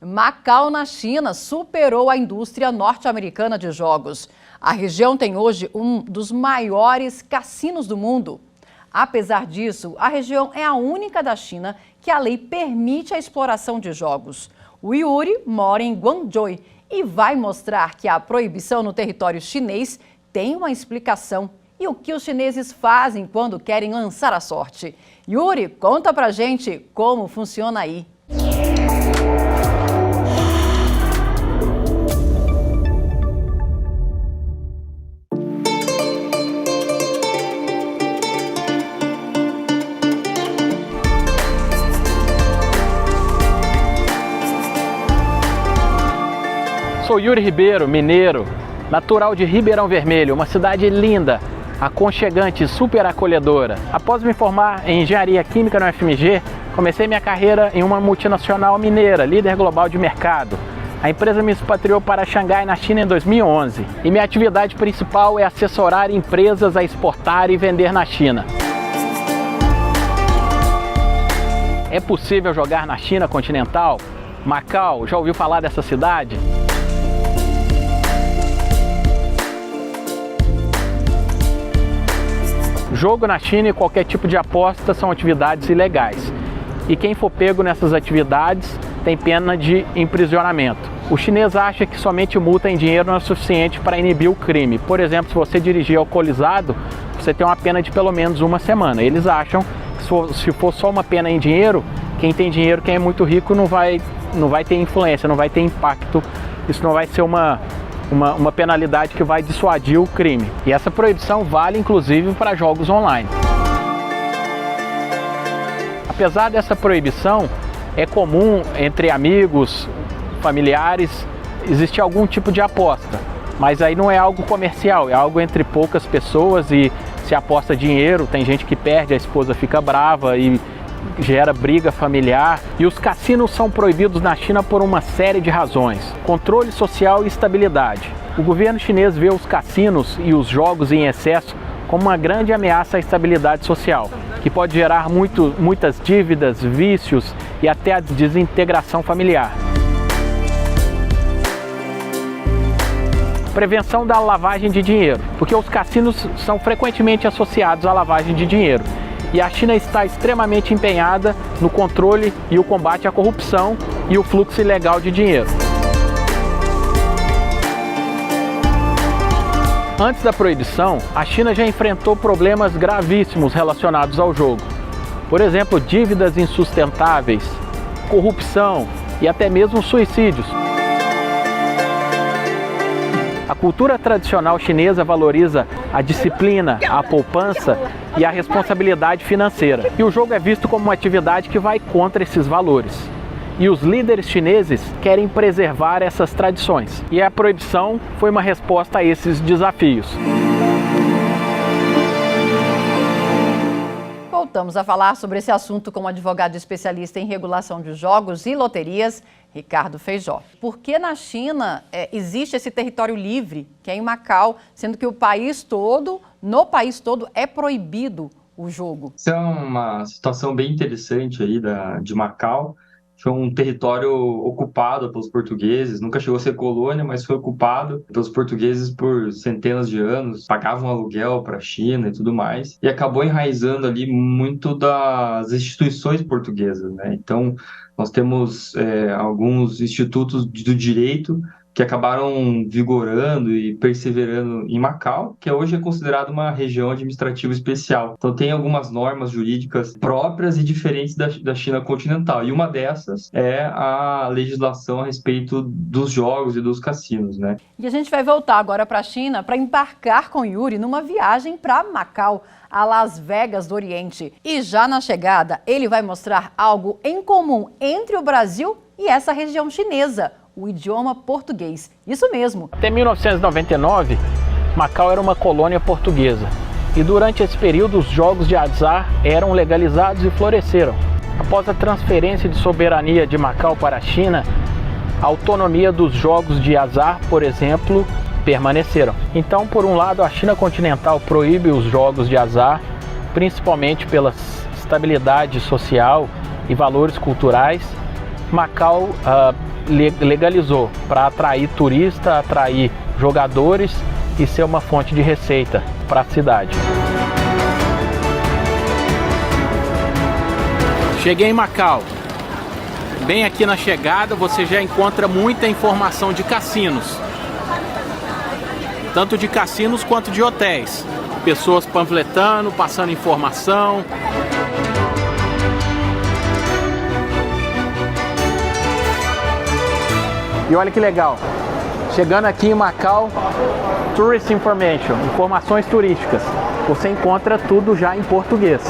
Macau, na China, superou a indústria norte-americana de jogos. A região tem hoje um dos maiores cassinos do mundo. Apesar disso, a região é a única da China que a lei permite a exploração de jogos. O Yuri mora em Guangzhou e vai mostrar que a proibição no território chinês tem uma explicação e o que os chineses fazem quando querem lançar a sorte. Yuri, conta pra gente como funciona aí. Sou Yuri Ribeiro, mineiro, natural de Ribeirão Vermelho, uma cidade linda, aconchegante, super acolhedora. Após me formar em Engenharia Química no UFMG, comecei minha carreira em uma multinacional mineira, líder global de mercado. A empresa me expatriou para Xangai, na China, em 2011. E minha atividade principal é assessorar empresas a exportar e vender na China. É possível jogar na China continental? Macau, já ouviu falar dessa cidade? Jogo na China e qualquer tipo de aposta são atividades ilegais. E quem for pego nessas atividades tem pena de aprisionamento. O chinês acha que somente multa em dinheiro não é suficiente para inibir o crime. Por exemplo, se você dirigir alcoolizado, você tem uma pena de pelo menos 1 semana. Eles acham que se for só uma pena em dinheiro, quem tem dinheiro, quem é muito rico, não vai ter influência, não vai ter impacto. Isso não vai ser uma penalidade que vai dissuadir o crime. E essa proibição vale inclusive para jogos online. Apesar dessa proibição, é comum entre amigos, familiares, existir algum tipo de aposta. Mas aí não é algo comercial, é algo entre poucas pessoas e se aposta dinheiro, tem gente que perde, a esposa fica brava e gera briga familiar. E os cassinos são proibidos na China por uma série de razões: controle social e estabilidade. O governo chinês vê os cassinos e os jogos em excesso como uma grande ameaça à estabilidade social, que pode gerar muitas dívidas, vícios e até a desintegração familiar. Prevenção da lavagem de dinheiro, porque os cassinos são frequentemente associados à lavagem de dinheiro. E a China está extremamente empenhada no controle e o combate à corrupção e o fluxo ilegal de dinheiro. Antes da proibição, a China já enfrentou problemas gravíssimos relacionados ao jogo. Por exemplo, dívidas insustentáveis, corrupção e até mesmo suicídios. A cultura tradicional chinesa valoriza a disciplina, a poupança e a responsabilidade financeira. E o jogo é visto como uma atividade que vai contra esses valores. E os líderes chineses querem preservar essas tradições. E a proibição foi uma resposta a esses desafios. Voltamos a falar sobre esse assunto com o advogado especialista em regulação de jogos e loterias, Ricardo Feijó. Por que na China existe esse território livre, que é em Macau, sendo que no país todo é proibido o jogo? Isso é uma situação bem interessante aí de Macau. Foi um território ocupado pelos portugueses, nunca chegou a ser colônia, mas foi ocupado pelos portugueses por centenas de anos, pagavam aluguel para a China e tudo mais, e acabou enraizando ali muito das instituições portuguesas, né? Então, nós temos alguns institutos do direito que acabaram vigorando e perseverando em Macau, que hoje é considerada uma região administrativa especial. Então tem algumas normas jurídicas próprias e diferentes da China continental. E uma dessas é a legislação a respeito dos jogos e dos cassinos, né? E a gente vai voltar agora para a China para embarcar com Yuri numa viagem para Macau, a Las Vegas do Oriente. E já na chegada, ele vai mostrar algo em comum entre o Brasil e essa região chinesa: o idioma português. Isso mesmo. Até 1999, Macau era uma colônia portuguesa. E durante esse período, os jogos de azar eram legalizados e floresceram. Após a transferência de soberania de Macau para a China, a autonomia dos jogos de azar, por exemplo, permaneceram. Então, por um lado, a China continental proíbe os jogos de azar, principalmente pela estabilidade social e valores culturais. Macau legalizou para atrair turista, atrair jogadores e ser uma fonte de receita para a cidade. Cheguei em Macau. Bem aqui na chegada você já encontra muita informação de cassinos. Tanto de cassinos quanto de hotéis. Pessoas panfletando, passando informação. E olha que legal, chegando aqui em Macau, Tourist Information, informações turísticas. Você encontra tudo já em português.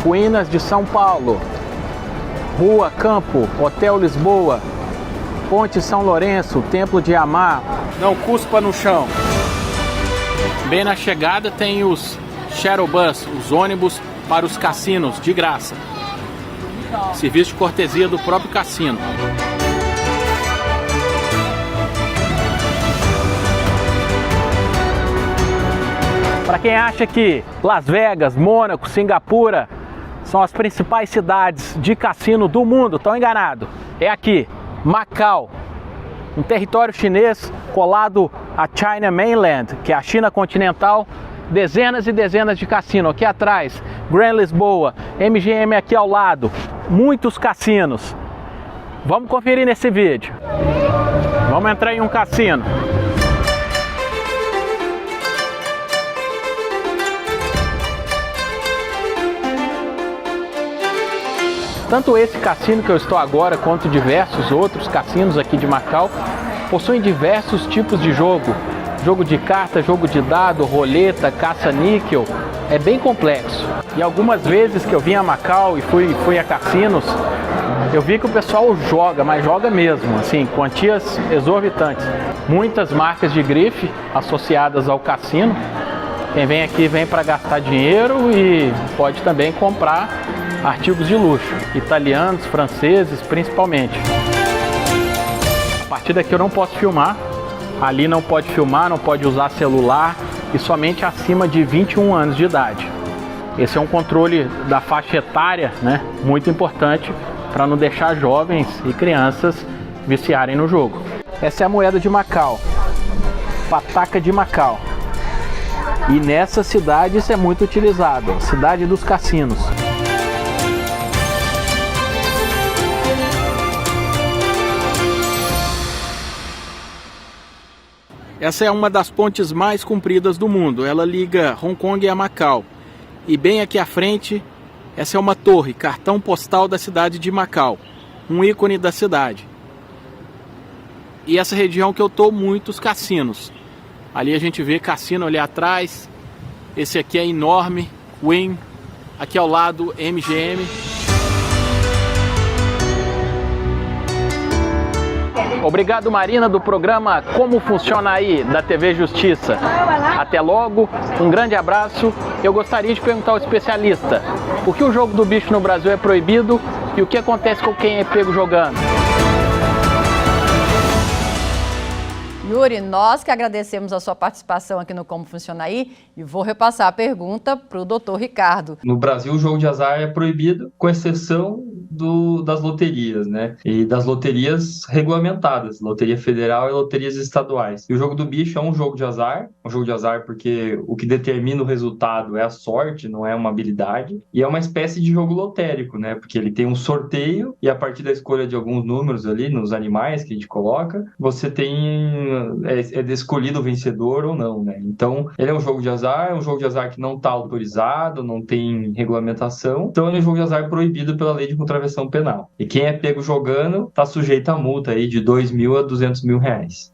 Ruínas de São Paulo, Rua Campo, Hotel Lisboa, Ponte São Lourenço, Templo de Amar, não cuspa no chão. Bem na chegada tem os shuttle bus, os ônibus para os cassinos, de graça. Serviço de cortesia do próprio cassino. Para quem acha que Las Vegas, Mônaco, Singapura são as principais cidades de cassino do mundo, estão enganados. É aqui, Macau, um território chinês colado à China Mainland, que é a China continental. Dezenas e dezenas de cassinos aqui atrás, Grand Lisboa, MGM aqui ao lado, muitos cassinos. Vamos conferir nesse vídeo. Vamos entrar em um cassino. Tanto esse cassino que eu estou agora, quanto diversos outros cassinos aqui de Macau, possuem diversos tipos de jogo. Jogo de carta, jogo de dado, roleta, caça-níquel, é bem complexo. E algumas vezes que eu vim a Macau e fui a cassinos, eu vi que o pessoal joga, mas joga mesmo, assim, quantias exorbitantes. Muitas marcas de grife associadas ao cassino. Quem vem aqui vem para gastar dinheiro e pode também comprar artigos de luxo, italianos, franceses principalmente. A partir daqui eu não posso filmar, ali não pode filmar, não pode usar celular e somente acima de 21 anos de idade. Esse é um controle da faixa etária, né, muito importante para não deixar jovens e crianças viciarem no jogo. Essa é a moeda de Macau, pataca de Macau. E nessa cidade isso é muito utilizado, cidade dos cassinos. Essa é uma das pontes mais compridas do mundo. Ela liga Hong Kong a Macau. E bem aqui à frente, essa é uma torre, cartão postal da cidade de Macau. Um ícone da cidade. E essa região que eu tô, muitos cassinos. Ali a gente vê cassino ali atrás. Esse aqui é enorme, Wynn. Aqui ao lado, MGM. Obrigado, Marina, do programa Como Funciona Aí, da TV Justiça. Até logo, um grande abraço. Eu gostaria de perguntar ao especialista, por que o jogo do bicho no Brasil é proibido e o que acontece com quem é pego jogando? Yuri, nós que agradecemos a sua participação aqui no Como Funciona Aí e vou repassar a pergunta para o Dr. Ricardo. No Brasil, o jogo de azar é proibido, com exceção das loterias, né? E das loterias regulamentadas, loteria federal e loterias estaduais. E o jogo do bicho é um jogo de azar porque o que determina o resultado é a sorte, não é uma habilidade. E é uma espécie de jogo lotérico, né? Porque ele tem um sorteio e a partir da escolha de alguns números ali, nos animais que a gente coloca, você tem... é escolhido o vencedor ou não, né? Então, ele é um jogo de azar, que não está autorizado, não tem regulamentação. Então, ele é um jogo de azar proibido pela lei de contravenção penal. E quem é pego jogando está sujeito a multa aí de R$2.000 a R$200.000.